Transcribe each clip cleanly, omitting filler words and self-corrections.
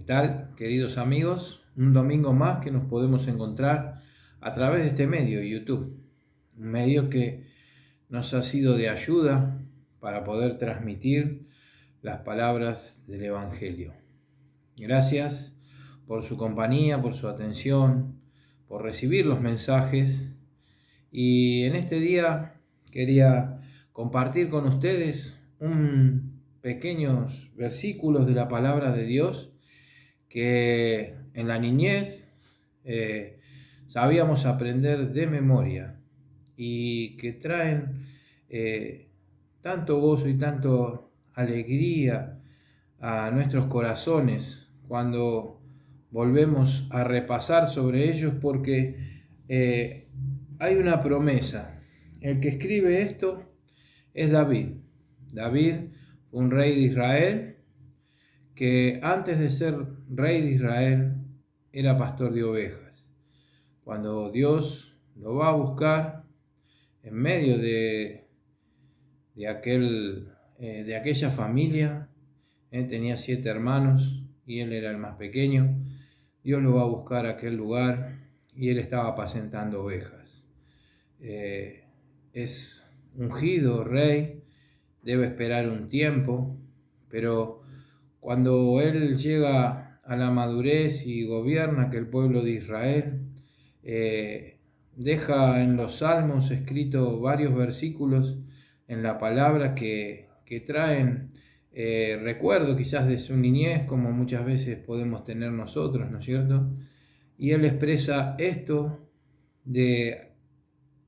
tal, queridos amigos? Un domingo más que nos podemos encontrar a través de este medio, YouTube. Un medio que nos ha sido de ayuda para poder transmitir las palabras del Evangelio. Gracias por su compañía, por su atención, por recibir los mensajes. Y en este día quería compartir con ustedes pequeños versículos de la palabra de Dios que en la niñez sabíamos aprender de memoria y que traen tanto gozo y tanto alegría a nuestros corazones cuando volvemos a repasar sobre ellos, porque hay una promesa. El que escribe esto es David. David, un rey de Israel, que antes de ser rey de Israel era pastor de ovejas. Cuando Dios lo va a buscar en medio de aquella familia, tenía 7 hermanos y él era el más pequeño. Dios lo va a buscar a aquel lugar y él estaba apacentando ovejas. Es ungido rey, debe esperar un tiempo, pero cuando él llega a la madurez y gobierna aquel pueblo de Israel, deja en los Salmos escritos varios versículos en la palabra que traen recuerdo quizás de su niñez, como muchas veces podemos tener nosotros, ¿no es cierto? Y él expresa esto de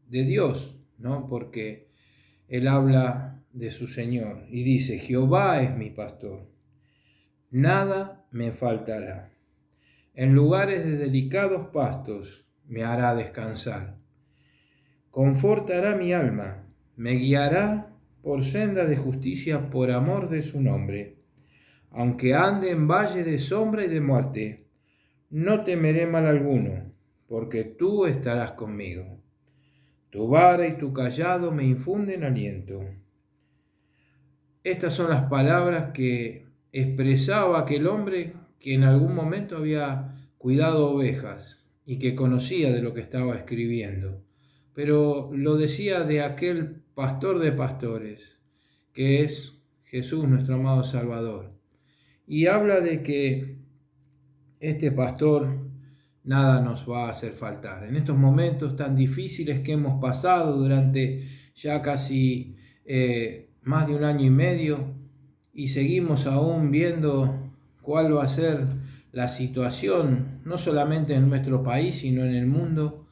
Dios, ¿no? Porque él habla de su Señor y dice: Jehová es mi pastor, nada me faltará. En lugares de delicados pastos me hará descansar. Confortará mi alma, me guiará por senda de justicia por amor de su nombre. Aunque ande en valle de sombra y de muerte, no temeré mal alguno, porque tú estarás conmigo. Tu vara y tu cayado me infunden aliento. Estas son las palabras que expresaba aquel hombre que en algún momento había cuidado ovejas y que conocía de lo que estaba escribiendo. Pero lo decía de aquel pastor de pastores, que es Jesús, nuestro amado Salvador. Y habla de que este pastor nada nos va a hacer faltar. En estos momentos tan difíciles que hemos pasado durante ya casi más de 1 año y medio, y seguimos aún viendo cuál va a ser la situación, no solamente en nuestro país, sino en el mundo.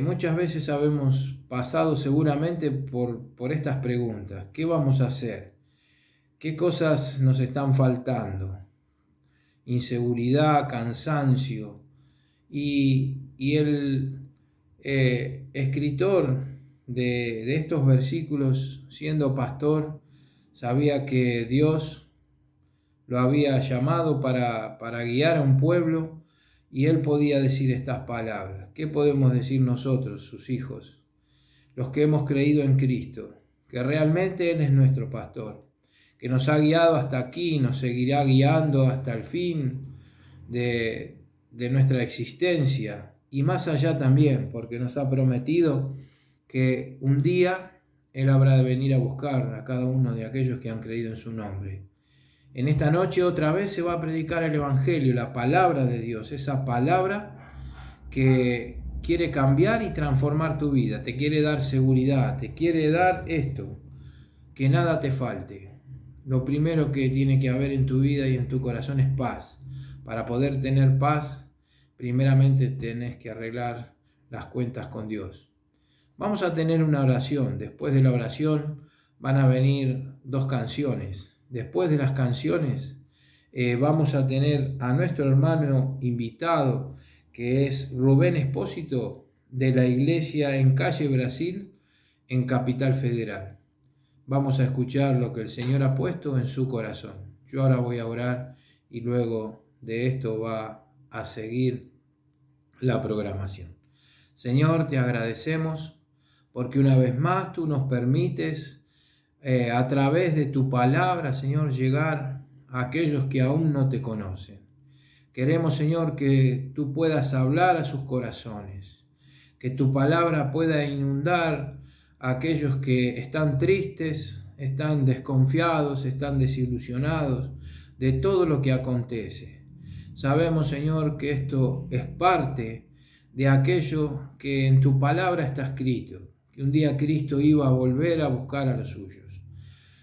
Muchas veces habemos pasado seguramente por estas preguntas. ¿Qué vamos a hacer? ¿Qué cosas nos están faltando? Inseguridad, cansancio. Y el escritor de estos versículos, siendo pastor, sabía que Dios lo había llamado para guiar a un pueblo, y él podía decir estas palabras. ¿Qué podemos decir nosotros, sus hijos, los que hemos creído en Cristo? Que realmente Él es nuestro pastor, que nos ha guiado hasta aquí y nos seguirá guiando hasta el fin de nuestra existencia y más allá también, porque nos ha prometido que un día Él habrá de venir a buscar a cada uno de aquellos que han creído en su nombre. En esta noche otra vez se va a predicar el Evangelio, la palabra de Dios, esa palabra que quiere cambiar y transformar tu vida, te quiere dar seguridad, te quiere dar esto, que nada te falte. Lo primero que tiene que haber en tu vida y en tu corazón es paz. Para poder tener paz, primeramente tenés que arreglar las cuentas con Dios. Vamos a tener una oración. Después de la oración van a venir 2 canciones. Después de las canciones vamos a tener a nuestro hermano invitado, que es Rubén Espósito, de la iglesia en Calle Brasil, en Capital Federal. Vamos a escuchar lo que el Señor ha puesto en su corazón. Yo ahora voy a orar y luego de esto va a seguir la programación. Señor, te agradecemos porque una vez más tú nos permites a través de tu palabra, Señor, llegar a aquellos que aún no te conocen. Queremos, Señor, que tú puedas hablar a sus corazones, que tu palabra pueda inundar a aquellos que están tristes, están desconfiados, están desilusionados de todo lo que acontece. Sabemos, Señor, que esto es parte de aquello que en tu palabra está escrito, que un día Cristo iba a volver a buscar a los suyos.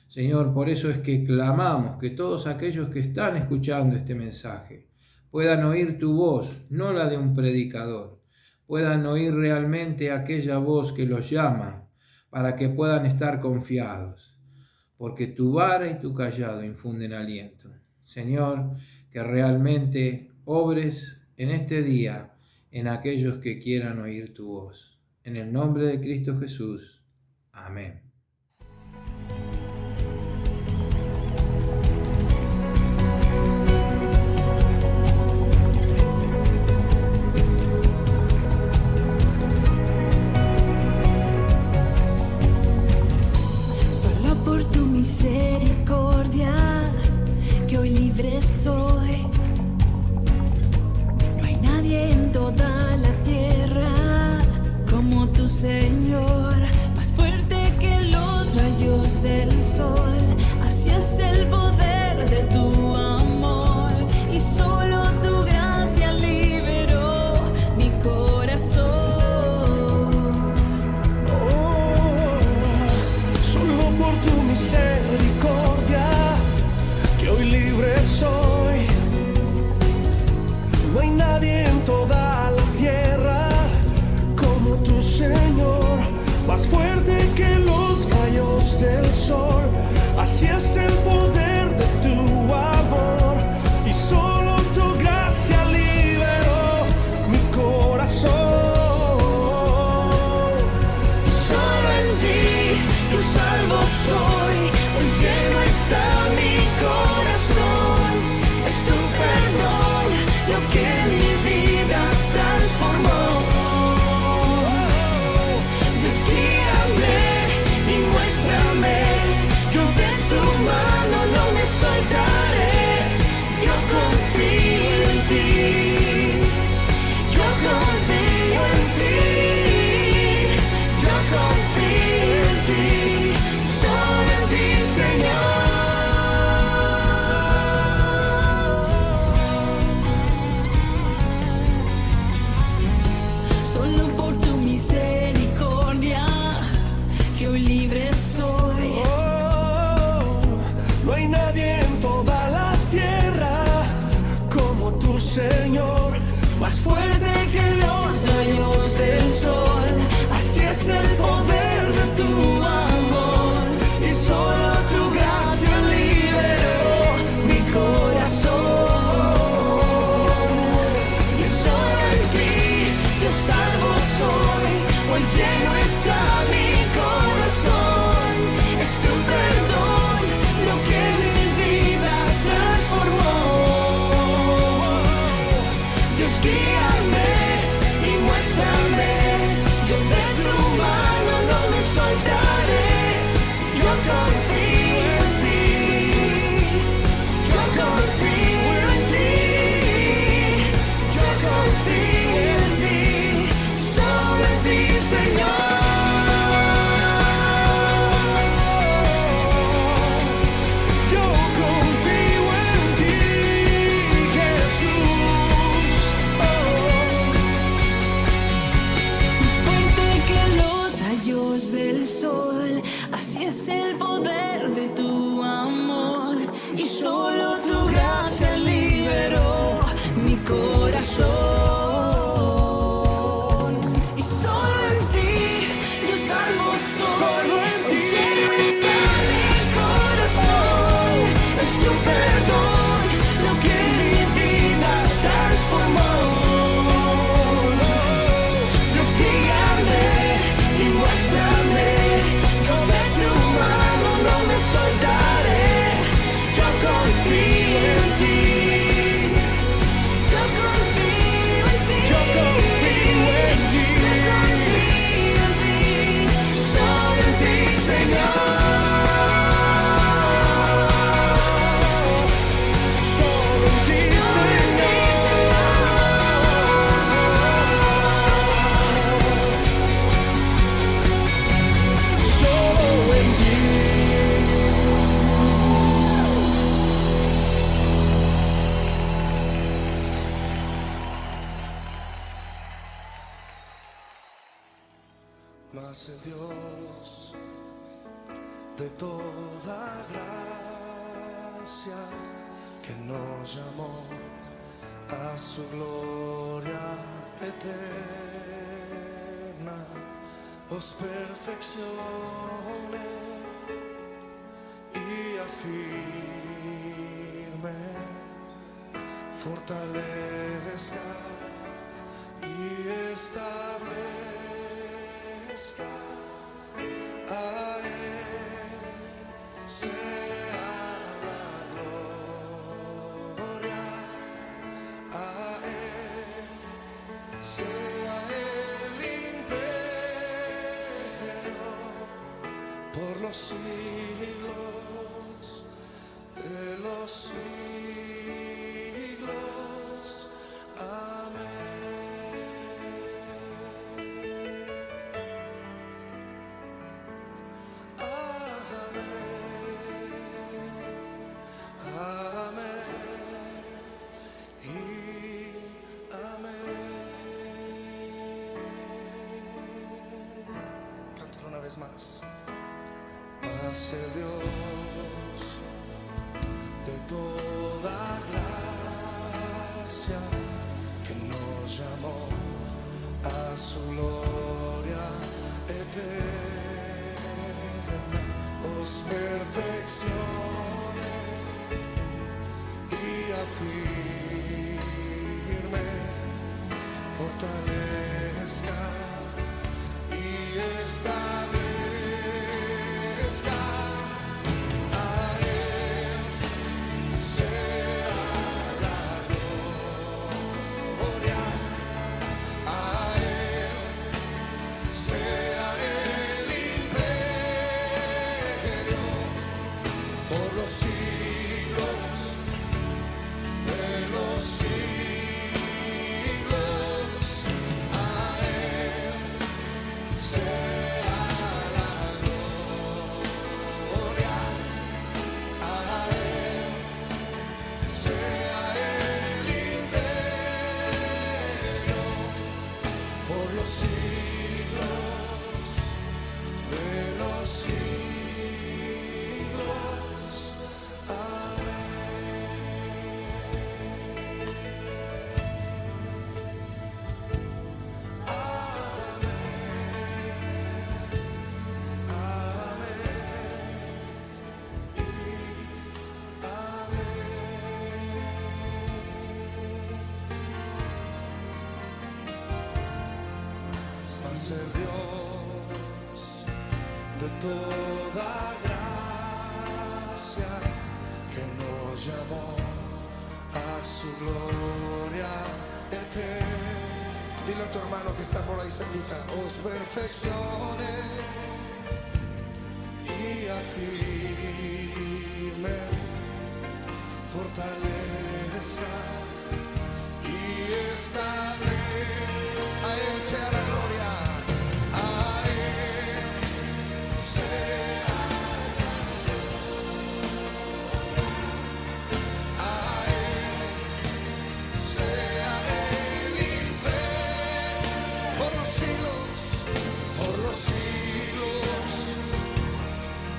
Señor, por eso es que clamamos que todos aquellos que están escuchando este mensaje puedan oír tu voz, no la de un predicador, puedan oír realmente aquella voz que los llama para que puedan estar confiados, porque tu vara y tu cayado infunden aliento. Señor, que realmente obres en este día en aquellos que quieran oír tu voz. En el nombre de Cristo Jesús. Amén. Misericordia, que hoy libre soy. No hay nadie en toda la tierra como tu Señor, más fuerte que los rayos del sol. Así es el poder de tu amor y solo tu gracia liberó mi corazón. Solo por tu misericordia, que hoy libre soy. No hay nadie en toda la tierra como tu Señor, más fuerte que los rayos del sol. Así es el poder de tu amor y solo tu gracia liberó mi corazón. Solo en ti yo salvo soy, hoy lleno está mi corazón. Es tu perdón lo que mi vida transformó. Dios, guíame y muéstrame, yo de tu mano no me soltaré. Yo confío en ti, yo confío en ti, yo confío en ti, solo en ti, Señor. Solo por tu misericordia, que hoy libre soy. No hay nadie en toda la tierra como tu Señor, más fuerte que los rayos del sol. Así es el poder de tu amor y solo tu gracia liberó mi corazón. Y solo en ti yo salvo soy, hoy lleno está mi corazón. Es tu perdón lo que mi vida transformó. Dios, guíame y muéstrame, yo de tu mano no mas el Dios de toda gracia que nos llamó a su gloria eterna, os perfeccione y afirme, fortalezca y establezca. A Él sea la gloria, a Él sea el imperio por los siglos de los siglos. Amén. Más, mas el Dios de toda gracia que nos llamó a su gloria eterna, os perfeccione y afirme, fortalezca y establezca. A Él sea la gloria, a Él sea el imperio por los siglos de los siglos. A Él sea la gloria, a Él sea el imperio por los siglos de los siglos. Amén. Mas el Dios de toda gracia que nos llamó a su gloria eterna. Dile a tu hermano que está por ahí cerquita, os perfeccione y afirme, fortalezca y establezca. A Él sea la gloria, a Él sea la gloria, a Él sea el imperio por los siglos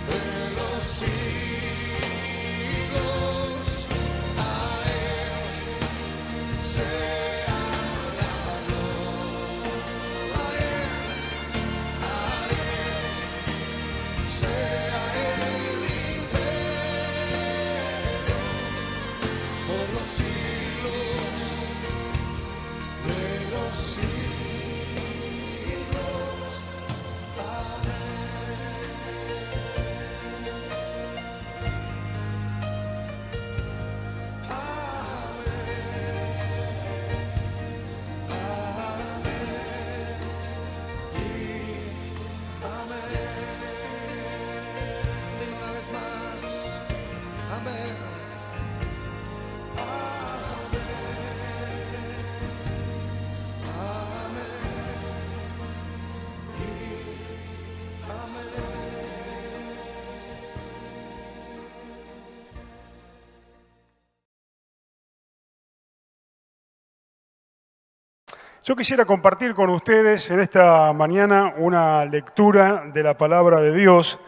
de los siglos. A Él sea la gloria. Yo quisiera compartir con ustedes en esta mañana una lectura de la palabra de Dios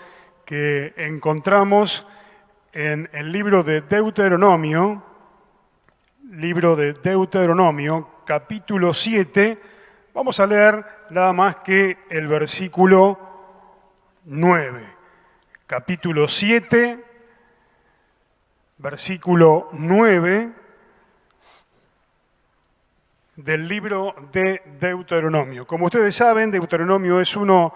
que encontramos en el libro de Deuteronomio, capítulo 7. Vamos a leer nada más que el versículo 9. Capítulo 7, versículo 9 del libro de Deuteronomio. Como ustedes saben, Deuteronomio es uno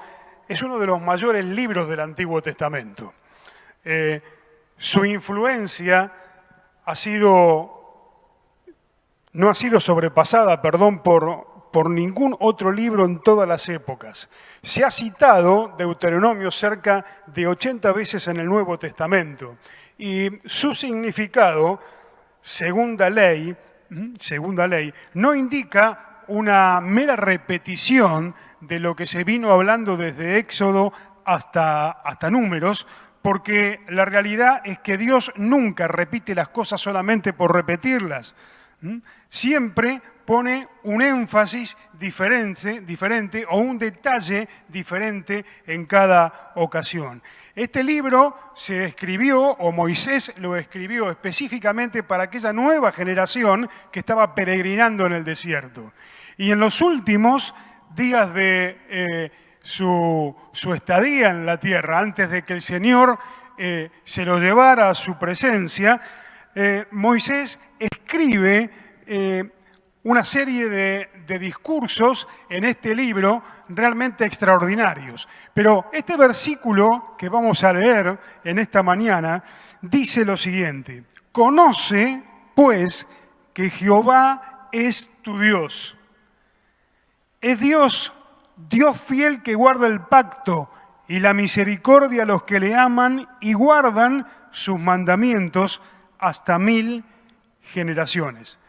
de los mayores libros del Antiguo Testamento. Su influencia no ha sido sobrepasada, por ningún otro libro en todas las épocas. Se ha citado Deuteronomio cerca de 80 veces en el Nuevo Testamento y su significado, segunda ley, no indica una mera repetición de lo que se vino hablando desde Éxodo hasta Números, porque la realidad es que Dios nunca repite las cosas solamente por repetirlas. Siempre pone un énfasis diferente o un detalle diferente en cada ocasión. Este libro se escribió, o Moisés lo escribió específicamente para aquella nueva generación que estaba peregrinando en el desierto. Y en los últimos días de su estadía en la tierra, antes de que el Señor se lo llevara a su presencia, Moisés escribe una serie de discursos en este libro realmente extraordinarios. Pero este versículo que vamos a leer en esta mañana dice lo siguiente: conoce, pues, que Jehová es tu Dios. Es Dios fiel que guarda el pacto y la misericordia a los que le aman y guardan sus mandamientos hasta 1000 generaciones.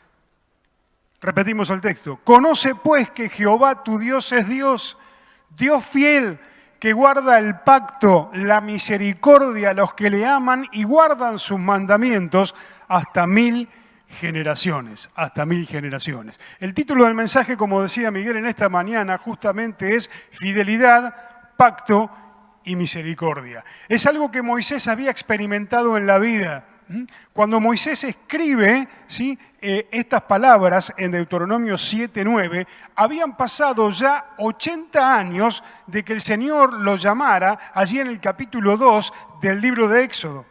Repetimos el texto. Conoce pues que Jehová tu Dios es Dios, Dios fiel, que guarda el pacto, la misericordia a los que le aman y guardan sus mandamientos hasta 1000 generaciones, hasta 1000 generaciones. El título del mensaje, como decía Miguel en esta mañana, justamente es Fidelidad, Pacto y Misericordia. Es algo que Moisés había experimentado en la vida. Cuando Moisés escribe estas palabras en Deuteronomio 7:9, habían pasado ya 80 años de que el Señor lo llamara allí en el capítulo 2 del libro de Éxodo.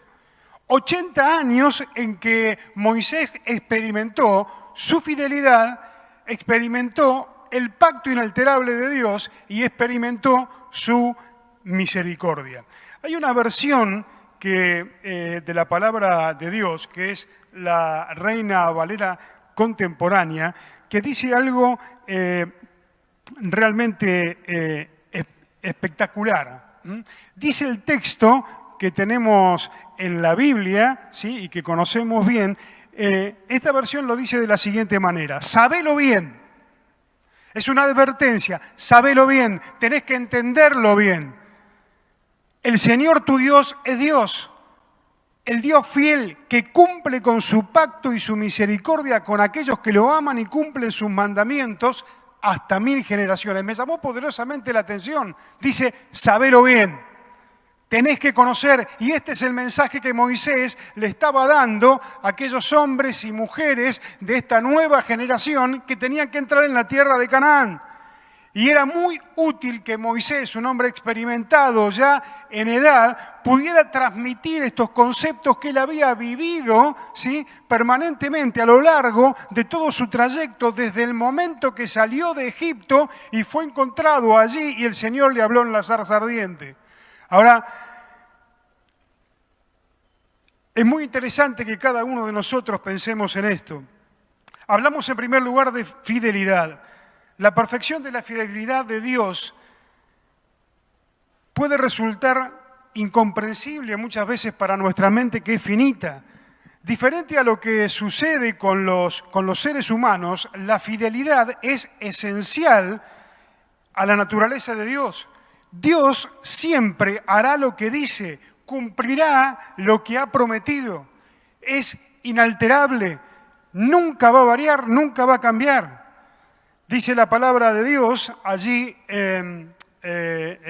80 años en que Moisés experimentó su fidelidad, experimentó el pacto inalterable de Dios y experimentó su misericordia. Hay una versión de la palabra de Dios, que es la Reina Valera contemporánea, que dice algo realmente espectacular. Dice el texto que tenemos en la Biblia, ¿sí?, y que conocemos bien. Esta versión lo dice de la siguiente manera: sabelo bien. Es una advertencia, sabelo bien, tenés que entenderlo bien. El Señor tu Dios es Dios, el Dios fiel que cumple con su pacto y su misericordia con aquellos que lo aman y cumplen sus mandamientos hasta 1000 generaciones. Me llamó poderosamente la atención. Dice, sabelo bien, tenés que conocer. Y este es el mensaje que Moisés le estaba dando a aquellos hombres y mujeres de esta nueva generación que tenían que entrar en la tierra de Canaán. Y era muy útil que Moisés, un hombre experimentado ya en edad, pudiera transmitir estos conceptos que él había vivido, ¿sí?, permanentemente a lo largo de todo su trayecto, desde el momento que salió de Egipto y fue encontrado allí y el Señor le habló en la zarza ardiente. Ahora, es muy interesante que cada uno de nosotros pensemos en esto. Hablamos en primer lugar de fidelidad. La perfección de la fidelidad de Dios puede resultar incomprensible muchas veces para nuestra mente, que es finita. Diferente a lo que sucede con los seres humanos, la fidelidad es esencial a la naturaleza de Dios. Dios siempre hará lo que dice, cumplirá lo que ha prometido. Es inalterable, nunca va a variar, nunca va a cambiar. Dice la palabra de Dios allí en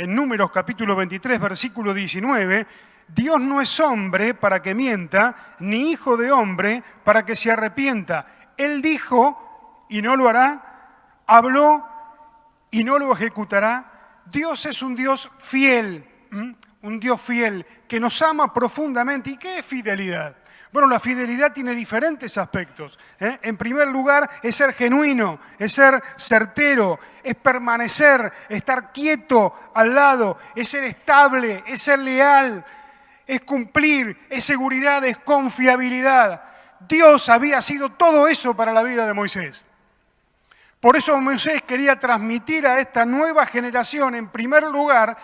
Números capítulo 23, versículo 19, Dios no es hombre para que mienta, ni hijo de hombre para que se arrepienta. Él dijo y no lo hará, habló y no lo ejecutará. Dios es un Dios fiel, un Dios fiel que nos ama profundamente. ¿Y qué es fidelidad? Bueno, la fidelidad tiene diferentes aspectos. En primer lugar, es ser genuino, es ser certero, es permanecer, estar quieto al lado, es ser estable, es ser leal, es cumplir, es seguridad, es confiabilidad. Dios había sido todo eso para la vida de Moisés. Por eso Moisés quería transmitir a esta nueva generación, en primer lugar,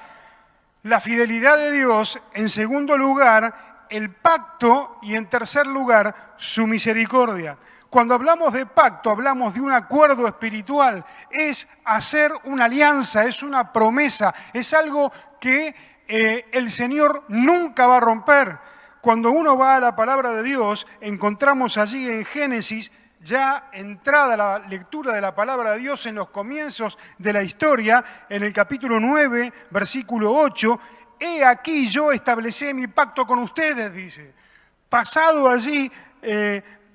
la fidelidad de Dios, en segundo lugar, el pacto y en tercer lugar, su misericordia. Cuando hablamos de pacto, hablamos de un acuerdo espiritual. Es hacer una alianza, es una promesa, es algo que el Señor nunca va a romper. Cuando uno va a la palabra de Dios, encontramos allí en Génesis, ya entrada la lectura de la palabra de Dios en los comienzos de la historia, en el capítulo 9, versículo 8, he aquí yo establecí mi pacto con ustedes, dice. Pasado allí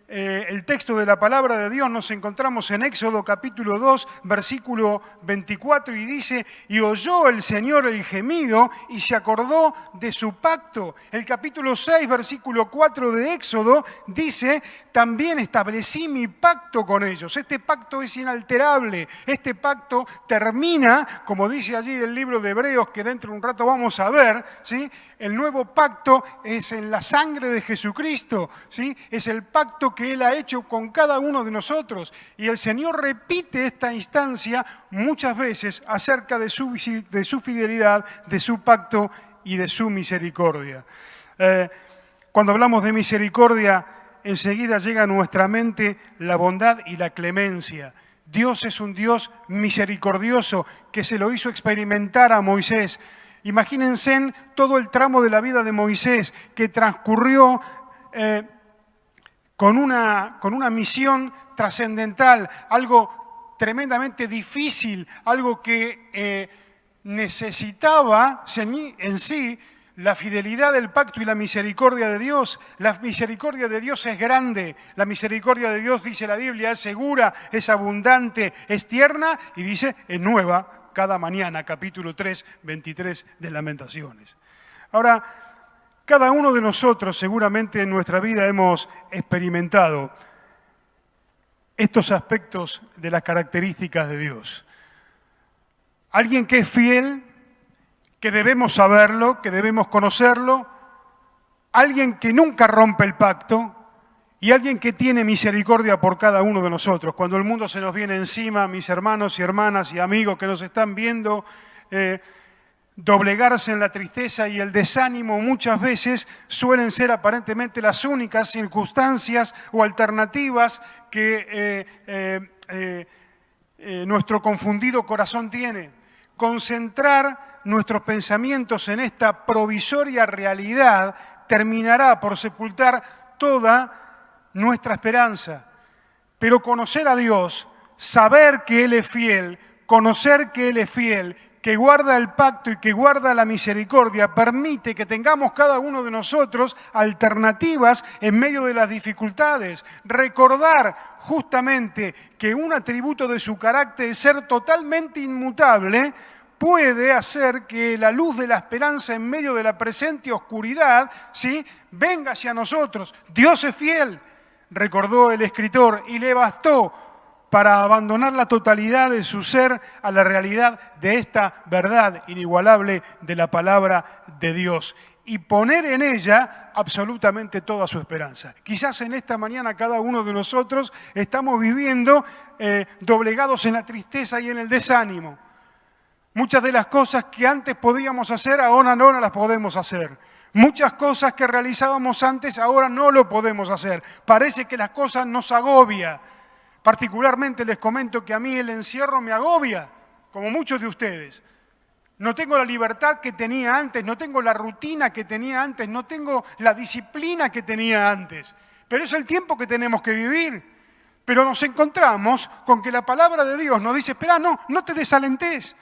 el texto de la palabra de Dios, nos encontramos en Éxodo capítulo 2, versículo 24, y dice, y oyó el Señor el gemido y se acordó de su pacto. El capítulo 6, versículo 4 de Éxodo dice, también establecí mi pacto con ellos. Este pacto es inalterable. Este pacto termina, como dice allí el libro de Hebreos, que dentro de un rato vamos a ver, ¿sí? El nuevo pacto es en la sangre de Jesucristo, ¿sí? Es el pacto que Él ha hecho con cada uno de nosotros. Y el Señor repite esta instancia muchas veces acerca de su fidelidad, de su pacto y de su misericordia. Cuando hablamos de misericordia, enseguida llega a nuestra mente la bondad y la clemencia. Dios es un Dios misericordioso que se lo hizo experimentar a Moisés. Imagínense todo el tramo de la vida de Moisés que transcurrió con una misión trascendental, algo tremendamente difícil, algo que necesitaba en sí la fidelidad del pacto y la misericordia de Dios. La misericordia de Dios es grande, la misericordia de Dios, dice la Biblia, es segura, es abundante, es tierna y dice, es nueva cada mañana, capítulo 3, 23 de Lamentaciones. Ahora, cada uno de nosotros seguramente en nuestra vida hemos experimentado estos aspectos de las características de Dios. Alguien que es fiel, que debemos saberlo, que debemos conocerlo, alguien que nunca rompe el pacto y alguien que tiene misericordia por cada uno de nosotros. Cuando el mundo se nos viene encima, mis hermanos y hermanas y amigos que nos están viendo, doblegarse en la tristeza y el desánimo muchas veces suelen ser aparentemente las únicas circunstancias o alternativas que nuestro confundido corazón tiene. Concentrar nuestros pensamientos en esta provisoria realidad terminará por sepultar toda nuestra esperanza. Pero conocer a Dios, saber que Él es fiel, conocer que Él es fiel, que guarda el pacto y que guarda la misericordia, permite que tengamos cada uno de nosotros alternativas en medio de las dificultades. Recordar justamente que un atributo de su carácter es ser totalmente inmutable, puede hacer que la luz de la esperanza en medio de la presente oscuridad, ¿sí?, venga hacia nosotros. Dios es fiel, recordó el escritor, y le bastó para abandonar la totalidad de su ser a la realidad de esta verdad inigualable de la palabra de Dios y poner en ella absolutamente toda su esperanza. Quizás en esta mañana cada uno de nosotros estamos viviendo doblegados en la tristeza y en el desánimo. Muchas de las cosas que antes podíamos hacer, ahora no las podemos hacer. Muchas cosas que realizábamos antes, ahora no lo podemos hacer. Parece que las cosas nos agobian. Particularmente les comento que a mí el encierro me agobia, como muchos de ustedes. No tengo la libertad que tenía antes, no tengo la rutina que tenía antes, no tengo la disciplina que tenía antes. Pero es el tiempo que tenemos que vivir. Pero nos encontramos con que la palabra de Dios nos dice, espera, no te desalentes.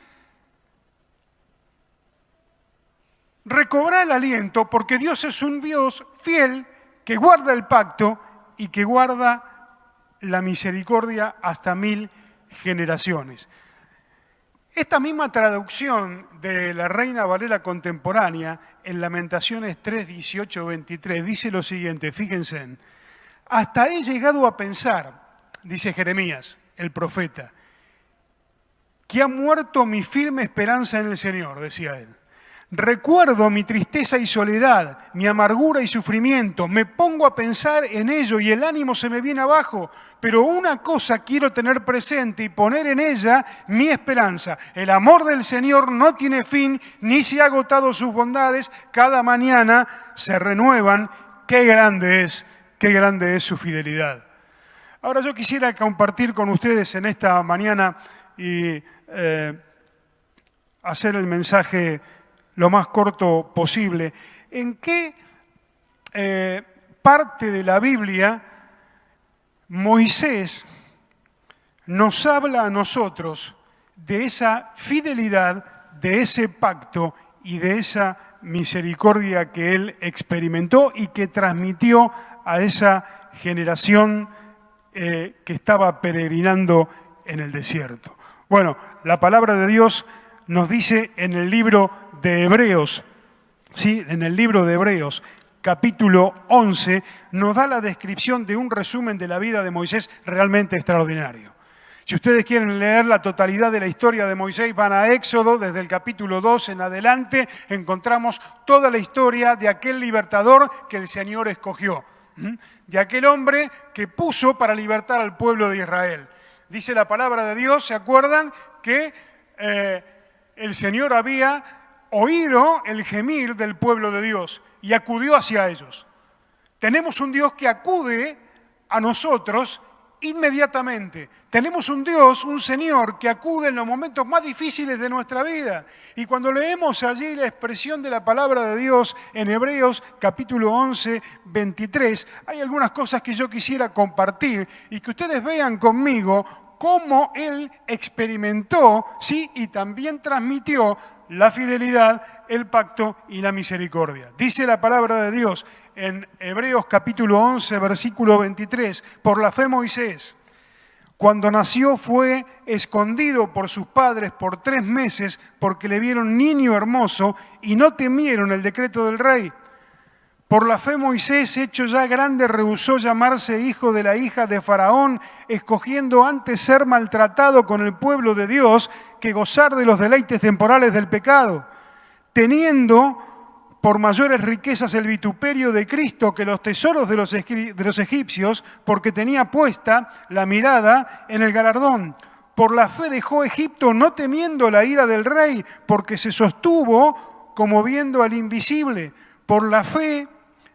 Recobra el aliento porque Dios es un Dios fiel que guarda el pacto y que guarda la misericordia hasta 1000 generaciones. Esta misma traducción de la Reina Valera contemporánea en Lamentaciones 3, 18, 23 dice lo siguiente, fíjense, hasta he llegado a pensar, dice Jeremías, el profeta, que ha muerto mi firme esperanza en el Señor, decía él. Recuerdo mi tristeza y soledad, mi amargura y sufrimiento, me pongo a pensar en ello y el ánimo se me viene abajo, pero una cosa quiero tener presente y poner en ella mi esperanza. El amor del Señor no tiene fin, ni se ha agotado sus bondades, cada mañana se renuevan. Qué grande es su fidelidad. Ahora yo quisiera compartir con ustedes en esta mañana y hacer el mensaje lo más corto posible. ¿En qué parte de la Biblia Moisés nos habla a nosotros de esa fidelidad, de ese pacto y de esa misericordia que él experimentó y que transmitió a esa generación que estaba peregrinando en el desierto? Bueno, la palabra de Dios nos dice en el libro de Hebreos, ¿sí? En el libro de Hebreos, capítulo 11, nos da la descripción de un resumen de la vida de Moisés realmente extraordinario. Si ustedes quieren leer la totalidad de la historia de Moisés, van a Éxodo, desde el capítulo 2 en adelante, encontramos toda la historia de aquel libertador que el Señor escogió, de aquel hombre que puso para libertar al pueblo de Israel. Dice la palabra de Dios, ¿se acuerdan? Que el Señor había oído el gemir del pueblo de Dios y acudió hacia ellos. Tenemos un Dios que acude a nosotros inmediatamente. Tenemos un Dios, un Señor, que acude en los momentos más difíciles de nuestra vida. Y cuando leemos allí la expresión de la palabra de Dios en Hebreos capítulo 11, 23, hay algunas cosas que yo quisiera compartir y que ustedes vean conmigo cómo él experimentó, ¿sí? Y también transmitió la fidelidad, el pacto y la misericordia. Dice la palabra de Dios en Hebreos capítulo 11, versículo 23, por la fe Moisés, cuando nació fue escondido por sus padres por 3 meses porque le vieron niño hermoso y no temieron el decreto del rey. Por la fe Moisés, hecho ya grande, rehusó llamarse hijo de la hija de Faraón, escogiendo antes ser maltratado con el pueblo de Dios que gozar de los deleites temporales del pecado, teniendo por mayores riquezas el vituperio de Cristo que los tesoros de los egipcios, porque tenía puesta la mirada en el galardón. Por la fe dejó Egipto no temiendo la ira del rey, porque se sostuvo como viendo al invisible. Por la fe,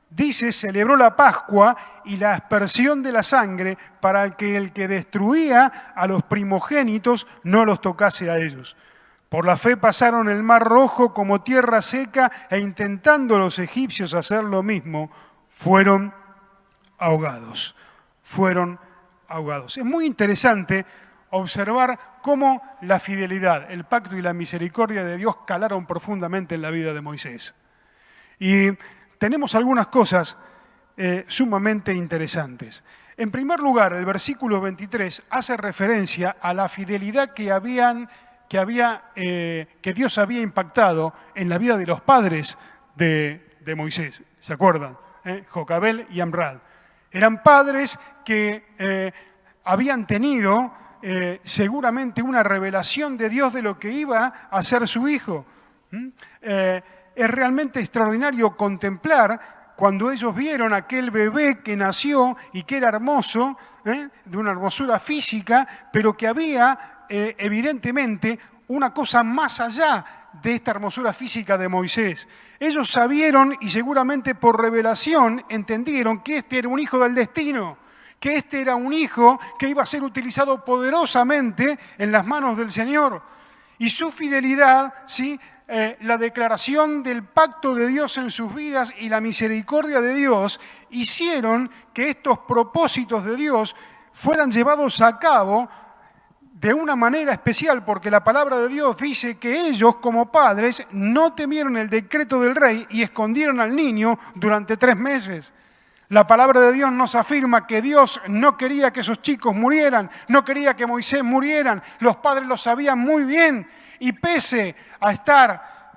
dice, celebró la Pascua y la aspersión de la sangre para que el que destruía a los primogénitos no los tocase a ellos. Por la fe pasaron el mar Rojo como tierra seca e intentando los egipcios hacer lo mismo, fueron ahogados. Fueron ahogados. Es muy interesante observar cómo la fidelidad, el pacto y la misericordia de Dios calaron profundamente en la vida de Moisés. Y tenemos algunas cosas sumamente interesantes. En primer lugar, el versículo 23 hace referencia a la fidelidad que Dios había impactado en la vida de los padres de Moisés. ¿Se acuerdan? Jocabel y Amrad. Eran padres que habían tenido seguramente una revelación de Dios de lo que iba a ser su hijo. Es realmente extraordinario contemplar cuando ellos vieron aquel bebé que nació y que era hermoso, de una hermosura física, pero que había evidentemente una cosa más allá de esta hermosura física de Moisés. Ellos sabieron y seguramente por revelación entendieron que este era un hijo del destino, que este era un hijo que iba a ser utilizado poderosamente en las manos del Señor. Y su fidelidad, ¿sí? La declaración del pacto de Dios en sus vidas y la misericordia de Dios hicieron que estos propósitos de Dios fueran llevados a cabo de una manera especial, porque la palabra de Dios dice que ellos, como padres, no temieron el decreto del rey y escondieron al niño durante 3 meses. La palabra de Dios nos afirma que Dios no quería que esos chicos murieran, no quería que Moisés murieran. Los padres lo sabían muy bien y pese a estar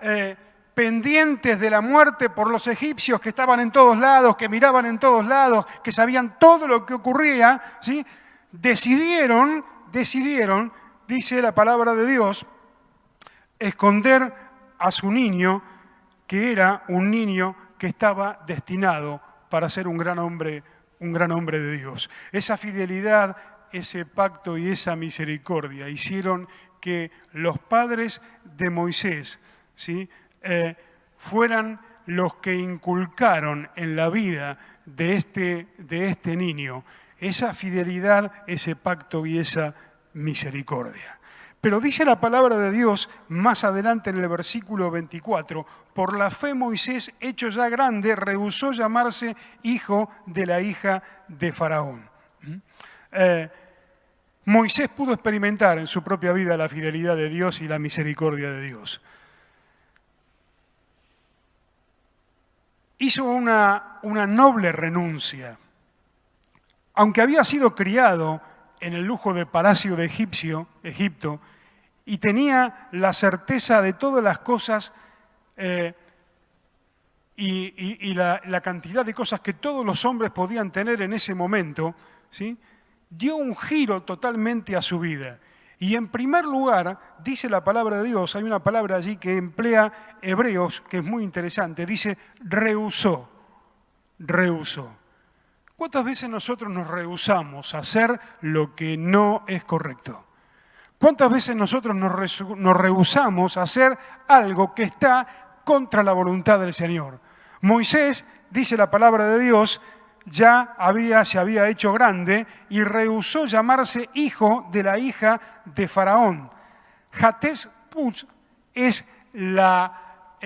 pendientes de la muerte por los egipcios que estaban en todos lados, que miraban en todos lados, que sabían todo lo que ocurría, ¿sí? Decidieron, dice la palabra de Dios, esconder a su niño, que era un niño que estaba destinado para ser un gran hombre de Dios. Esa fidelidad, ese pacto y esa misericordia hicieron que los padres de Moisés, ¿sí? Fueran los que inculcaron en la vida de este niño esa fidelidad, ese pacto y esa misericordia. Pero dice la palabra de Dios más adelante en el versículo 24, por la fe Moisés, hecho ya grande, rehusó llamarse hijo de la hija de Faraón. Moisés pudo experimentar en su propia vida la fidelidad de Dios y la misericordia de Dios. Hizo una noble renuncia. Aunque había sido criado en el lujo de palacio de Egipto, y tenía la certeza de todas las cosas y la cantidad de cosas que todos los hombres podían tener en ese momento, ¿sí? Dio un giro totalmente a su vida. Y en primer lugar, dice la palabra de Dios, hay una palabra allí que emplea Hebreos, que es muy interesante, dice rehusó. ¿Cuántas veces nosotros nos rehusamos a hacer lo que no es correcto? ¿Cuántas veces nosotros nos rehusamos a hacer algo que está contra la voluntad del Señor? Moisés, dice la palabra de Dios, se había hecho grande y rehusó llamarse hijo de la hija de Faraón. Hatshepsut es la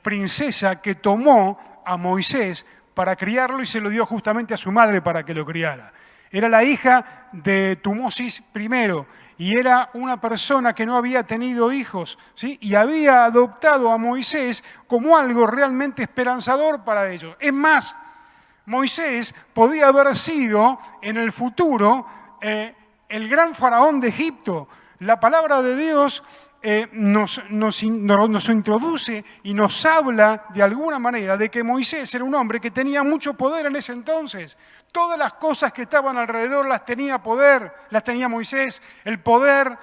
princesa que tomó a Moisés para criarlo y se lo dio justamente a su madre para que lo criara. Era la hija de Tumosis I y era una persona que no había tenido hijos, ¿sí? Y había adoptado a Moisés como algo realmente esperanzador para ellos. Es más, Moisés podía haber sido en el futuro el gran faraón de Egipto. La palabra de Dios nos introduce y nos habla de alguna manera de que Moisés era un hombre que tenía mucho poder en ese entonces. Todas las cosas que estaban alrededor las tenía Moisés, el poder,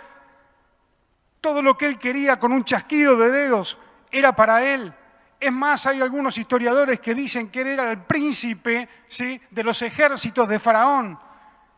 todo lo que él quería con un chasquido de dedos era para él. Es más, hay algunos historiadores que dicen que él era el príncipe, ¿sí?, de los ejércitos de Faraón.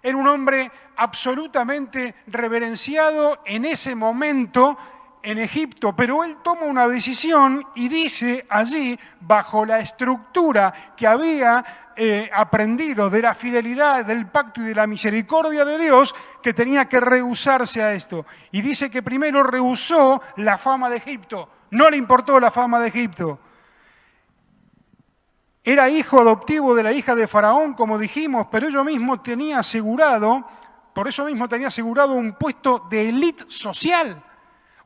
Era un hombre absolutamente reverenciado en ese momento en Egipto, pero él toma una decisión y dice allí, bajo la estructura que había aprendido de la fidelidad, del pacto y de la misericordia de Dios, que tenía que rehusarse a esto. Y dice que primero rehusó la fama de Egipto, no le importó la fama de Egipto. Era hijo adoptivo de la hija de Faraón, como dijimos, pero por eso mismo tenía asegurado un puesto de élite social.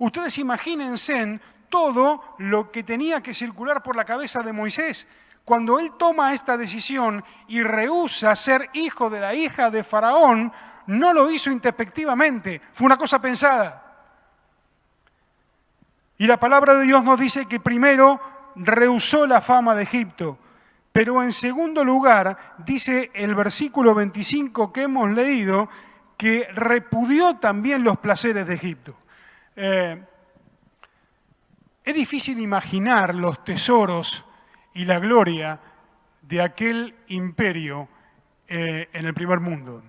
Ustedes imagínense todo lo que tenía que circular por la cabeza de Moisés. Cuando él toma esta decisión y rehúsa ser hijo de la hija de Faraón, no lo hizo introspectivamente, fue una cosa pensada. Y la palabra de Dios nos dice que primero rehusó la fama de Egipto. Pero en segundo lugar, dice el versículo 25 que hemos leído, que repudió también los placeres de Egipto. Es difícil imaginar los tesoros y la gloria de aquel imperio en el primer mundo.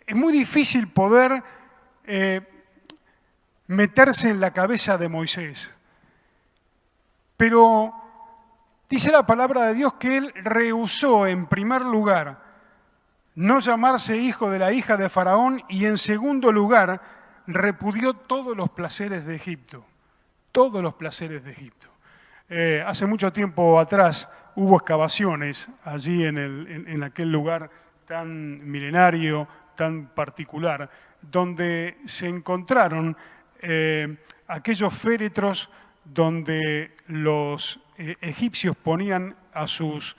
Es muy difícil poder meterse en la cabeza de Moisés. Pero dice la palabra de Dios que él rehusó en primer lugar no llamarse hijo de la hija de Faraón y en segundo lugar repudió todos los placeres de Egipto. Todos los placeres de Egipto. Hace mucho tiempo atrás hubo excavaciones allí en aquel lugar tan milenario, tan particular, donde se encontraron aquellos féretros donde los egipcios ponían a sus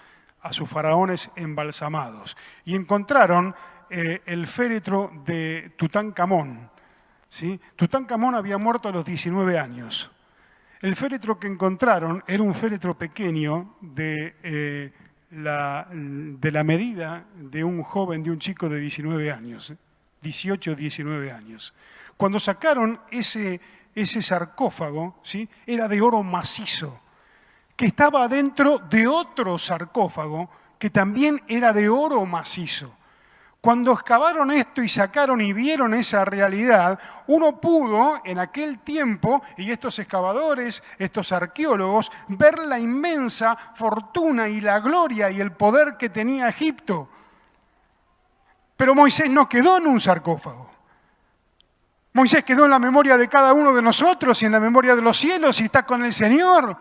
faraones embalsamados. Y encontraron el féretro de Tutankamón. ¿Sí? Tutankamón había muerto a los 19 años. El féretro que encontraron era un féretro pequeño de la medida de un joven, de un chico de 19 años, 18 o 19 años. Cuando sacaron ese sarcófago, ¿sí? Era de oro macizo, que estaba dentro de otro sarcófago que también era de oro macizo. Cuando excavaron esto y sacaron y vieron esa realidad, uno pudo en aquel tiempo, y estos excavadores, estos arqueólogos, ver la inmensa fortuna y la gloria y el poder que tenía Egipto. Pero Moisés no quedó en un sarcófago. Moisés quedó en la memoria de cada uno de nosotros y en la memoria de los cielos y está con el Señor.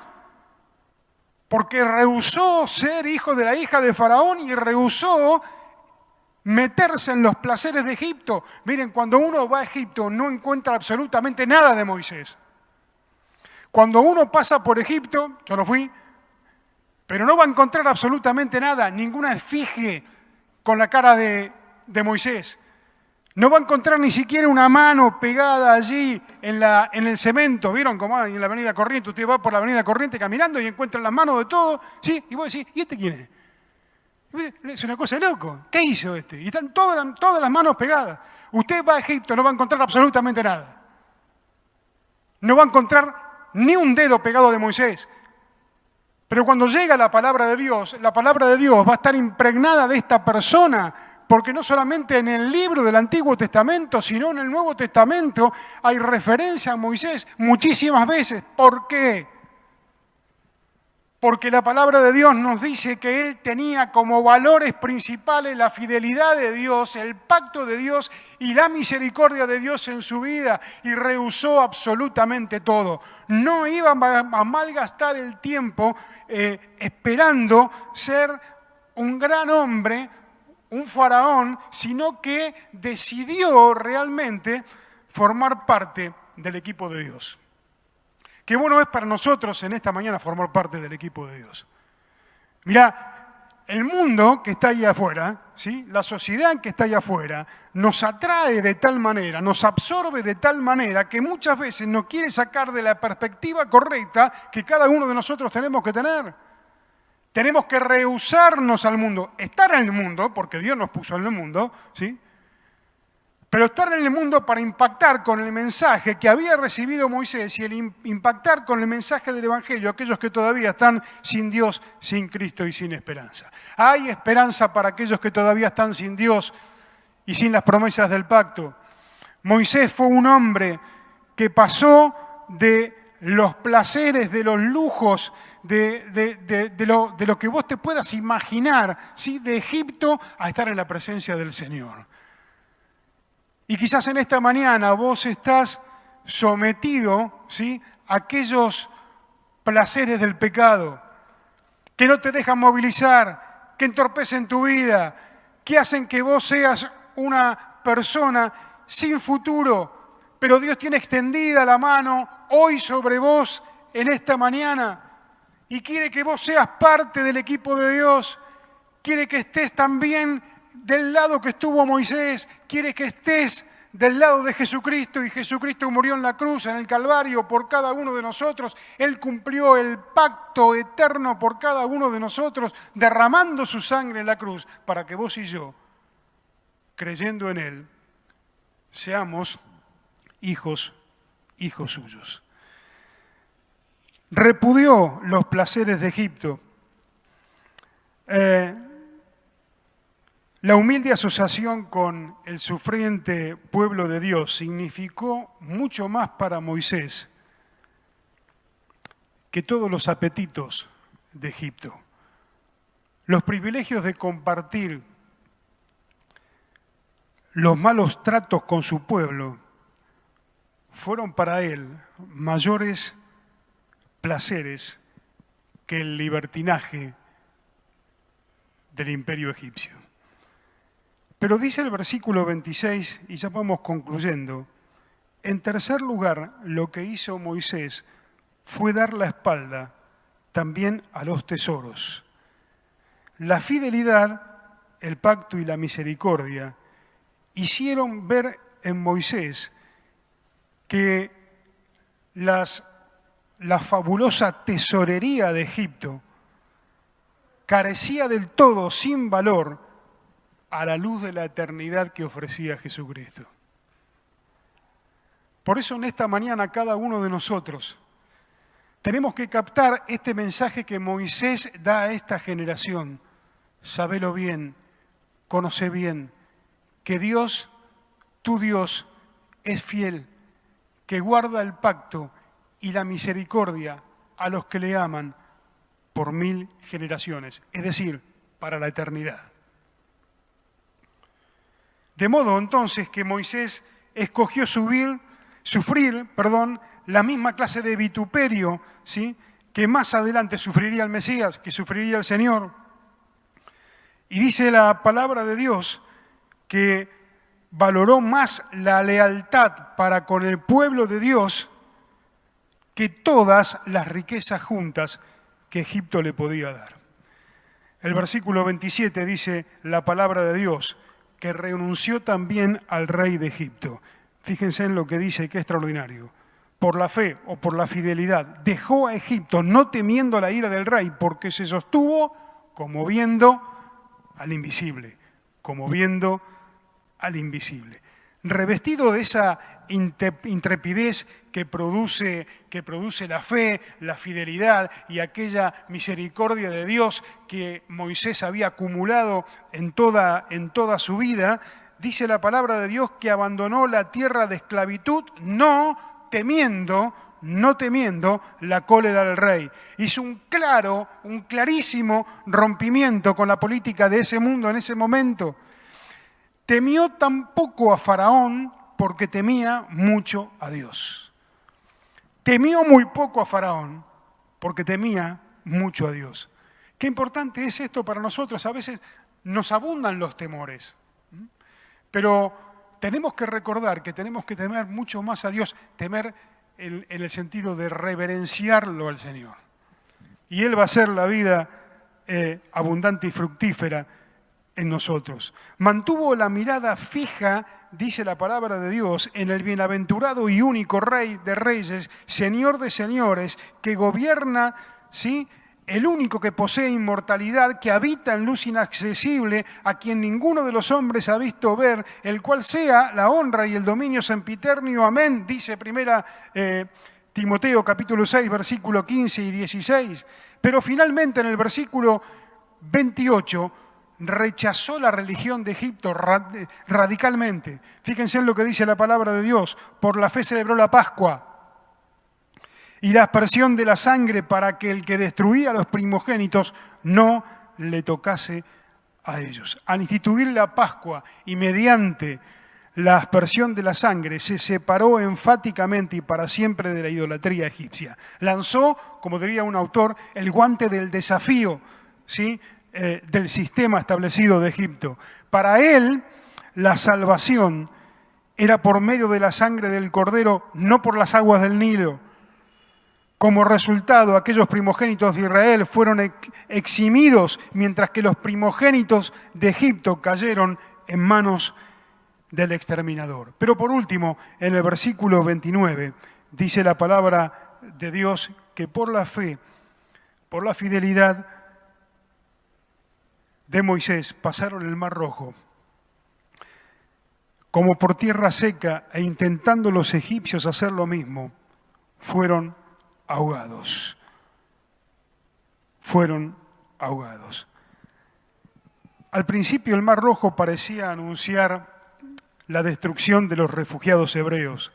Porque rehusó ser hijo de la hija de Faraón y rehusó meterse en los placeres de Egipto. Miren, cuando uno va a Egipto no encuentra absolutamente nada de Moisés. Cuando uno pasa por Egipto, yo no fui, pero no va a encontrar absolutamente nada, ninguna efigie con la cara de Moisés. No va a encontrar ni siquiera una mano pegada allí en el cemento. ¿Vieron cómo hay en la avenida Corriente? Usted va por la avenida Corriente caminando y encuentra las manos de todo, ¿sí? Y vos decís, ¿y este quién es? Es una cosa de loco. ¿Qué hizo este? Y están todas las manos pegadas. Usted va a Egipto, no va a encontrar absolutamente nada. No va a encontrar ni un dedo pegado de Moisés. Pero cuando llega la palabra de Dios va a estar impregnada de esta persona, porque no solamente en el libro del Antiguo Testamento, sino en el Nuevo Testamento hay referencia a Moisés muchísimas veces. ¿Por qué? Porque la palabra de Dios nos dice que él tenía como valores principales la fidelidad de Dios, el pacto de Dios y la misericordia de Dios en su vida, y rehusó absolutamente todo. No iba a malgastar el tiempo esperando ser un gran hombre, un faraón, sino que decidió realmente formar parte del equipo de Dios. Qué bueno es para nosotros en esta mañana formar parte del equipo de Dios. Mirá, el mundo que está ahí afuera, ¿sí? La sociedad que está ahí afuera, nos atrae de tal manera, nos absorbe de tal manera que muchas veces nos quiere sacar de la perspectiva correcta que cada uno de nosotros tenemos que tener. Tenemos que rehusarnos al mundo, estar en el mundo, porque Dios nos puso en el mundo, ¿sí? Pero estar en el mundo para impactar con el mensaje que había recibido Moisés y el impactar con el mensaje del Evangelio a aquellos que todavía están sin Dios, sin Cristo y sin esperanza. Hay esperanza para aquellos que todavía están sin Dios y sin las promesas del pacto. Moisés fue un hombre que pasó de los placeres, de los lujos, de lo que vos te puedas imaginar, ¿sí? De Egipto a estar en la presencia del Señor. Y quizás en esta mañana vos estás sometido, ¿sí? a aquellos placeres del pecado que no te dejan movilizar, que entorpecen tu vida, que hacen que vos seas una persona sin futuro. Pero Dios tiene extendida la mano hoy sobre vos en esta mañana y quiere que vos seas parte del equipo de Dios. Quiere que estés también del lado que estuvo Moisés, quiere que estés del lado de Jesucristo, y Jesucristo murió en la cruz, en el Calvario, por cada uno de nosotros. Él cumplió el pacto eterno por cada uno de nosotros, derramando su sangre en la cruz, para que vos y yo, creyendo en Él, seamos hijos suyos. Repudió los placeres de Egipto. La humilde asociación con el sufriente pueblo de Dios significó mucho más para Moisés que todos los apetitos de Egipto. Los privilegios de compartir los malos tratos con su pueblo fueron para él mayores placeres que el libertinaje del imperio egipcio. Pero dice el versículo 26, y ya vamos concluyendo, en tercer lugar, lo que hizo Moisés fue dar la espalda también a los tesoros. La fidelidad, el pacto y la misericordia hicieron ver en Moisés que la fabulosa tesorería de Egipto carecía del todo, sin valor, a la luz de la eternidad que ofrecía Jesucristo. Por eso en esta mañana cada uno de nosotros tenemos que captar este mensaje que Moisés da a esta generación. Sabelo bien, conoce bien, que Dios, tu Dios, es fiel, que guarda el pacto y la misericordia a los que le aman por 1000 generaciones, es decir, para la eternidad. De modo entonces que Moisés escogió sufrir, la misma clase de vituperio, ¿sí?, que más adelante sufriría el Mesías, que sufriría el Señor. Y dice la palabra de Dios que valoró más la lealtad para con el pueblo de Dios que todas las riquezas juntas que Egipto le podía dar. El versículo 27 dice la palabra de Dios, que renunció también al rey de Egipto. Fíjense en lo que dice, qué extraordinario. Por la fe o por la fidelidad, dejó a Egipto no temiendo la ira del rey, porque se sostuvo como viendo al invisible, como viendo al invisible. Revestido de esa intrepidez que produce la fe, la fidelidad y aquella misericordia de Dios que Moisés había acumulado en toda su vida, dice la palabra de Dios que abandonó la tierra de esclavitud no temiendo la cólera del rey. Hizo un clarísimo rompimiento con la política de ese mundo en ese momento. Temió tampoco a Faraón porque temía mucho a Dios. Temió muy poco a Faraón porque temía mucho a Dios. Qué importante es esto para nosotros. A veces nos abundan los temores, pero tenemos que recordar que tenemos que temer mucho más a Dios, temer en el sentido de reverenciarlo al Señor. Y Él va a hacer la vida abundante y fructífera en nosotros. Mantuvo la mirada fija, dice la palabra de Dios, en el bienaventurado y único Rey de Reyes, Señor de Señores, que gobierna, ¿sí?, el único que posee inmortalidad, que habita en luz inaccesible, a quien ninguno de los hombres ha visto ver, el cual sea la honra y el dominio sempiternio. Amén, dice primera Timoteo capítulo 6, versículo 15 y 16. Pero finalmente en el versículo 28 rechazó la religión de Egipto radicalmente. Fíjense en lo que dice la palabra de Dios. Por la fe celebró la Pascua y la aspersión de la sangre para que el que destruía a los primogénitos no le tocase a ellos. Al instituir la Pascua y mediante la aspersión de la sangre se separó enfáticamente y para siempre de la idolatría egipcia. Lanzó, como diría un autor, el guante del desafío, ¿sí?, del sistema establecido de Egipto. Para él, la salvación era por medio de la sangre del Cordero, no por las aguas del Nilo. Como resultado, aquellos primogénitos de Israel fueron eximidos, mientras que los primogénitos de Egipto cayeron en manos del exterminador. Pero por último, en el versículo 29, dice la palabra de Dios que por la fe, por la fidelidad de Moisés, pasaron el Mar Rojo como por tierra seca, e intentando los egipcios hacer lo mismo, fueron ahogados. Fueron ahogados. Al principio el Mar Rojo parecía anunciar la destrucción de los refugiados hebreos.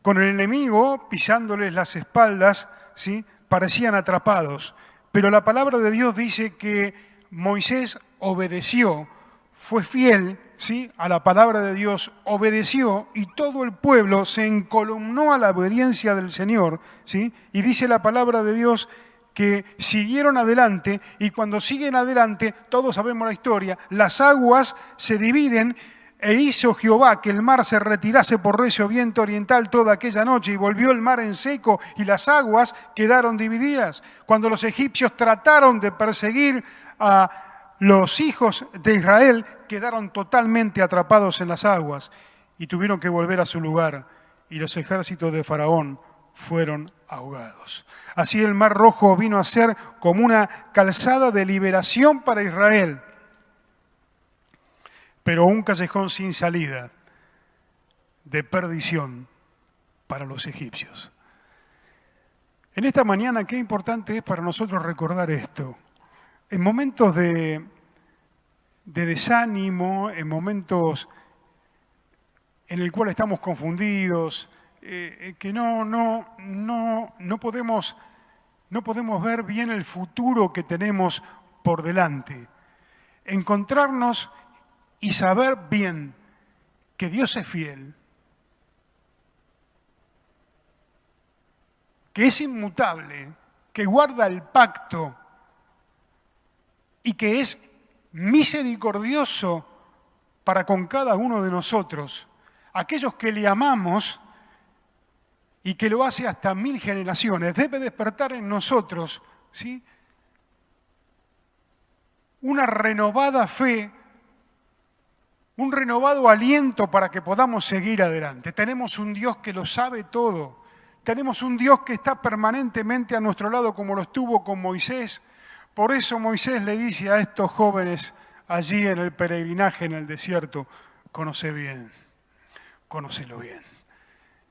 Con el enemigo pisándoles las espaldas, ¿sí?, parecían atrapados. Pero la palabra de Dios dice que Moisés obedeció, fue fiel, ¿sí?, a la palabra de Dios, obedeció y todo el pueblo se encolumnó a la obediencia del Señor, ¿sí? Y dice la palabra de Dios que siguieron adelante, y cuando siguen adelante, todos sabemos la historia, las aguas se dividen, e hizo Jehová que el mar se retirase por recio viento oriental toda aquella noche, y volvió el mar en seco, y las aguas quedaron divididas. Cuando los egipcios trataron de perseguir a los hijos de Israel, quedaron totalmente atrapados en las aguas, y tuvieron que volver a su lugar, y los ejércitos de Faraón fueron ahogados. Así el Mar Rojo vino a ser como una calzada de liberación para Israel, pero un callejón sin salida de perdición para los egipcios. En esta mañana, qué importante es para nosotros recordar esto. En momentos de desánimo, en momentos en el cual estamos confundidos, que no podemos ver bien el futuro que tenemos por delante. Encontrarnos y saber bien que Dios es fiel, que es inmutable, que guarda el pacto y que es misericordioso para con cada uno de nosotros, aquellos que le amamos, y que lo hace hasta 1000 generaciones, debe despertar en nosotros, ¿sí?, una renovada fe, un renovado aliento para que podamos seguir adelante. Tenemos un Dios que lo sabe todo. Tenemos un Dios que está permanentemente a nuestro lado como lo estuvo con Moisés. Por eso Moisés le dice a estos jóvenes allí en el peregrinaje en el desierto, conócelo bien.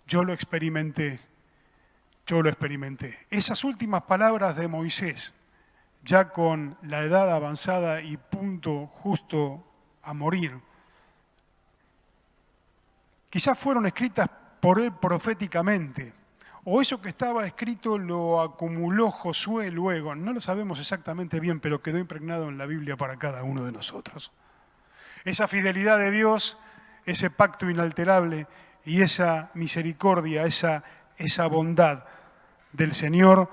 Yo lo experimenté. Esas últimas palabras de Moisés, ya con la edad avanzada y punto justo a morir, quizás fueron escritas por él proféticamente, o eso que estaba escrito lo acumuló Josué luego, no lo sabemos exactamente bien, pero quedó impregnado en la Biblia para cada uno de nosotros. Esa fidelidad de Dios, ese pacto inalterable y esa misericordia, esa bondad del Señor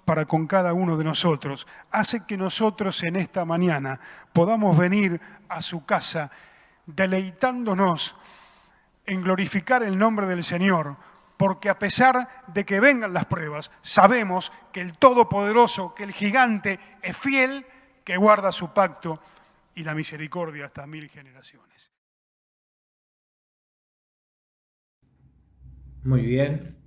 para con cada uno de nosotros, hace que nosotros en esta mañana podamos venir a su casa deleitándonos en glorificar el nombre del Señor, porque a pesar de que vengan las pruebas, sabemos que el Todopoderoso, que el Gigante es fiel, que guarda su pacto y la misericordia hasta 1000 generaciones. Muy bien.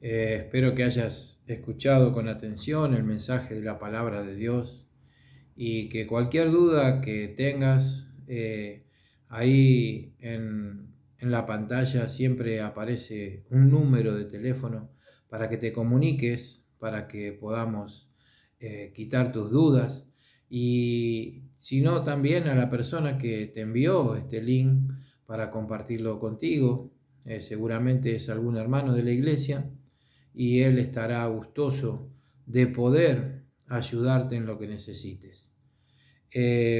Espero que hayas escuchado con atención el mensaje de la palabra de Dios y que cualquier duda que tengas, ahí en la pantalla siempre aparece un número de teléfono para que te comuniques, para que podamos quitar tus dudas, y si no, también a la persona que te envió este link para compartirlo contigo. Seguramente es algún hermano de la iglesia y él estará gustoso de poder ayudarte en lo que necesites.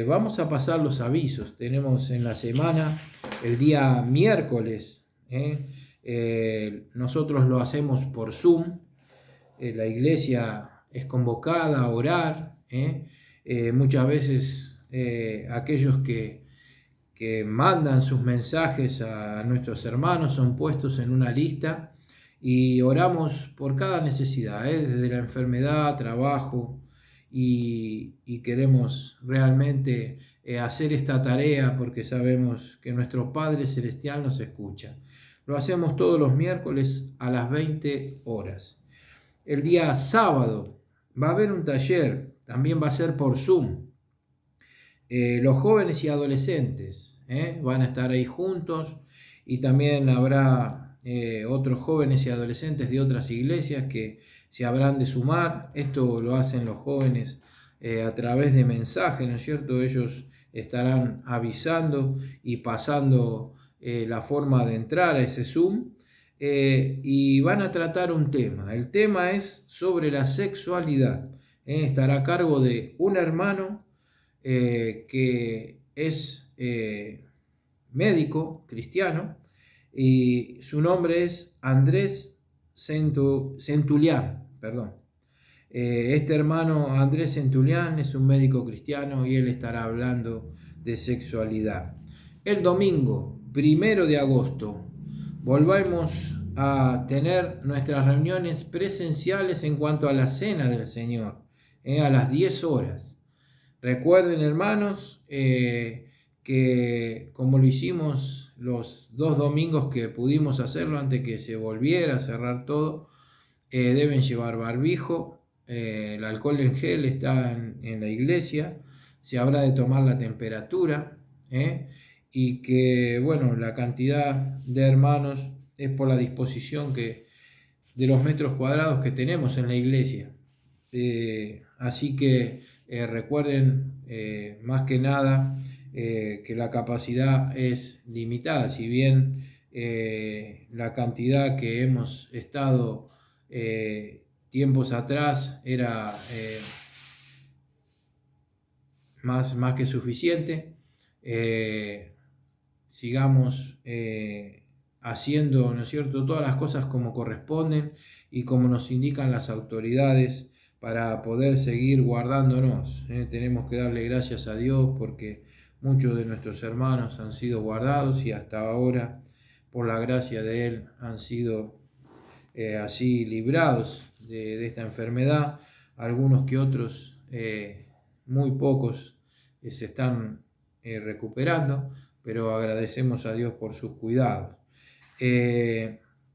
Vamos a pasar los avisos. Tenemos en la semana el día miércoles. Nosotros lo hacemos por Zoom. La iglesia es convocada a orar. Muchas veces aquellos que mandan sus mensajes a nuestros hermanos son puestos en una lista y oramos por cada necesidad, desde la enfermedad, trabajo, y queremos realmente hacer esta tarea porque sabemos que nuestro Padre Celestial nos escucha. Lo hacemos todos los miércoles a las 20 horas. El día sábado va a haber un taller, también va a ser por Zoom. Los jóvenes y adolescentes van a estar ahí juntos, y también habrá otros jóvenes y adolescentes de otras iglesias que se habrán de sumar. Esto lo hacen los jóvenes a través de mensajes, ¿no es cierto? Ellos estarán avisando y pasando la forma de entrar a ese Zoom, y van a tratar un tema. El tema es sobre la sexualidad. Estará a cargo de un hermano que es médico cristiano, y su nombre es Andrés Centulián, perdón. Este hermano Andrés Centulián es un médico cristiano y él estará hablando de sexualidad. El domingo 1 de agosto volvemos a tener nuestras reuniones presenciales en cuanto a la cena del Señor, a las 10 horas. Recuerden, hermanos, que como lo hicimos los 2 domingos que pudimos hacerlo antes que se volviera a cerrar todo, deben llevar barbijo. El alcohol en gel está en la iglesia, se habrá de tomar la temperatura, y que, bueno, la cantidad de hermanos es por la disposición de los metros cuadrados que tenemos en la iglesia. Así que recuerden, más que nada, que la capacidad es limitada. Si bien la cantidad que hemos estado tiempos atrás era más que suficiente, sigamos haciendo, ¿no es cierto?, todas las cosas como corresponden y como nos indican las autoridades para poder seguir guardándonos. Tenemos que darle gracias a Dios porque muchos de nuestros hermanos han sido guardados y hasta ahora, por la gracia de Él, han sido así librados de esta enfermedad. Algunos que otros, muy pocos, se están recuperando, pero agradecemos a Dios por sus cuidados.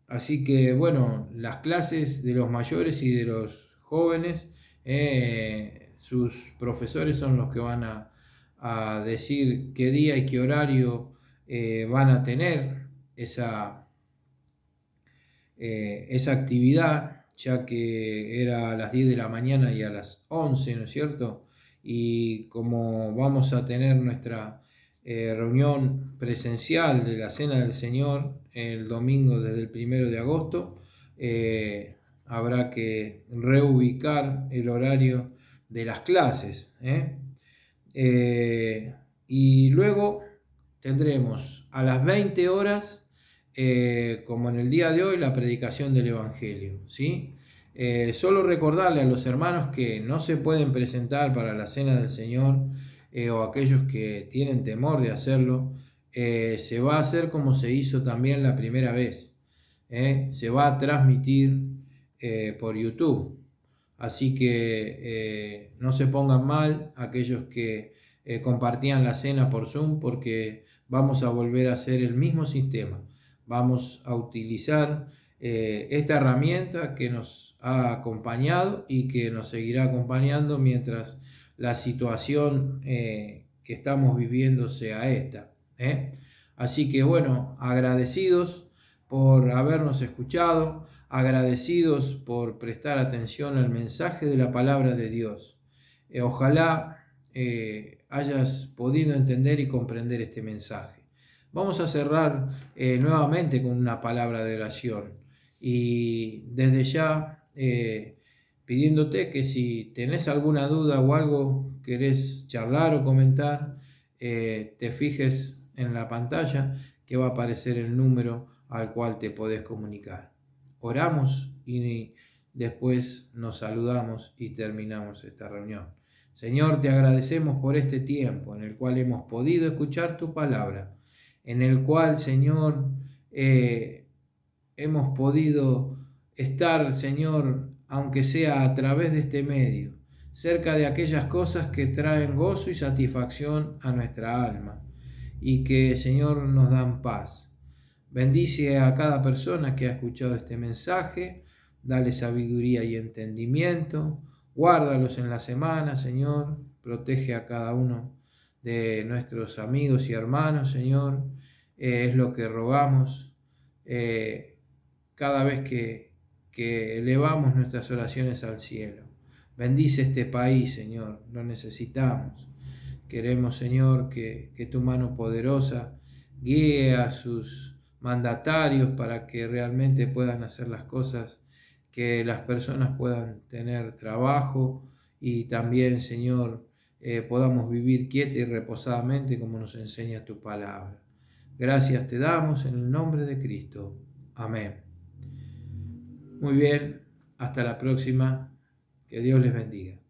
Así que, bueno, las clases de los mayores y de los jóvenes, sus profesores son los que van a decir qué día y qué horario van a tener esa actividad, ya que era a las 10 de la mañana y a las 11, ¿no es cierto? Y como vamos a tener nuestra reunión presencial de la Cena del Señor el domingo desde el 1 de agosto, habrá que reubicar el horario de las clases. Y luego tendremos a las 20 horas, como en el día de hoy, la predicación del Evangelio, ¿sí? Solo recordarle a los hermanos que no se pueden presentar para la Cena del Señor, o aquellos que tienen temor de hacerlo, se va a hacer como se hizo también la primera vez. Se va a transmitir por YouTube. Así que no se pongan mal aquellos que compartían la cena por Zoom, porque vamos a volver a hacer el mismo sistema. Vamos a utilizar esta herramienta que nos ha acompañado y que nos seguirá acompañando mientras la situación que estamos viviendo sea esta. Así que, bueno, agradecidos por habernos escuchado, agradecidos por prestar atención al mensaje de la palabra de Dios. Ojalá hayas podido entender y comprender este mensaje. Vamos a cerrar nuevamente con una palabra de oración y desde ya pidiéndote que si tenés alguna duda o algo querés charlar o comentar, te fijes en la pantalla que va a aparecer el número al cual te podés comunicar. Oramos y después nos saludamos y terminamos esta reunión. Señor, te agradecemos por este tiempo en el cual hemos podido escuchar tu palabra, en el cual, Señor, hemos podido estar, Señor, aunque sea a través de este medio, cerca de aquellas cosas que traen gozo y satisfacción a nuestra alma y que, Señor, nos dan paz. Bendice a cada persona que ha escuchado este mensaje, dale sabiduría y entendimiento, guárdalos en la semana, Señor, protege a cada uno de nuestros amigos y hermanos, Señor, es lo que rogamos cada vez que elevamos nuestras oraciones al cielo. Bendice este país, Señor, lo necesitamos. Queremos, Señor, que tu mano poderosa guíe a sus mandatarios para que realmente puedan hacer las cosas, que las personas puedan tener trabajo y también, Señor, podamos vivir quieta y reposadamente como nos enseña tu palabra. Gracias te damos en el nombre de Cristo. Amén. Muy bien, hasta la próxima. Que Dios les bendiga.